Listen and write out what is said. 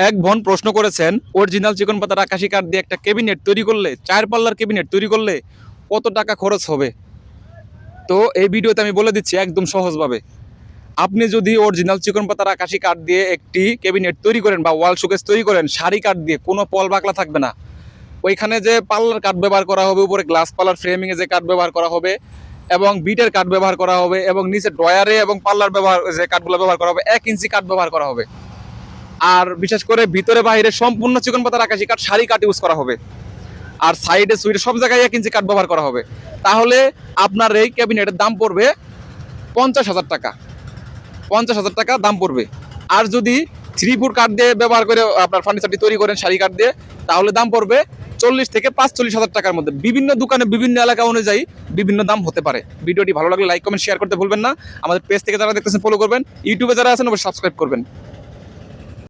এক বোন প্রশ্ন করেছেন, অরিজিনাল চিকন পাতার আকাশি কাঠ দিয়ে একটা ক্যাবিনেট তৈরি করলে, 4 পাল্লার ক্যাবিনেট তৈরি করলে কত টাকা খরচ হবে? তো এই ভিডিওতে আমি বলে দিচ্ছি একদম সহজভাবে। আপনি যদি অরিজিনাল চিকন পাতার আকাশি কাঠ দিয়ে একটি ক্যাবিনেট তৈরি করেন বা ওয়াল শোকেস তৈরি করেন, সারি কাঠ দিয়ে কোনো পল বাকলা থাকবে না। ওইখানে যে পাল্লার কাঠ ব্যবহার করা হবে, উপরে গ্লাস পাল্লার ফ্রেমিংয়ে যে কাঠ ব্যবহার করা হবে এবং বিটের কাঠ ব্যবহার করা হবে এবং নিচে ড্রয়ারে এবং পাল্লার ব্যবহার যে কাঠগুলো ব্যবহার করা হবে 1 ইঞ্চি কাঠ ব্যবহার করা হবে। আর বিশেষ করে ভিতরে বাইরে সম্পূর্ণ চিকন পাতার আকাশি কাঠ সারি কাঠ ইউজ করা হবে। আর সাইডে সুইডে সব জায়গায় 1 ইঞ্চি কাঠ ব্যবহার করা হবে। তাহলে আপনার এই ক্যাবিনেটের দাম পড়বে 50,000 টাকা। 50,000 টাকা দাম পড়বে। আর যদি 3 ফুট কাঠ দিয়ে ব্যবহার করে আপনার ফার্নিচারটি তৈরি করেন সারি কাঠ দিয়ে, তাহলে দাম পড়বে 40 থেকে 45,000 টাকার মধ্যে। বিভিন্ন দোকানে বিভিন্ন এলাকা অনুযায়ী বিভিন্ন দাম হতে পারে। ভিডিওটি ভালো লাগলে লাইক কমেন্ট শেয়ার করতে ভুলবেন না। আমাদের পেজ থেকে যারা দেখতেছেন ফলো করবেন, ইউটিউবে যারা আছেন অবশ্যই সাবস্ক্রাইব করবেন।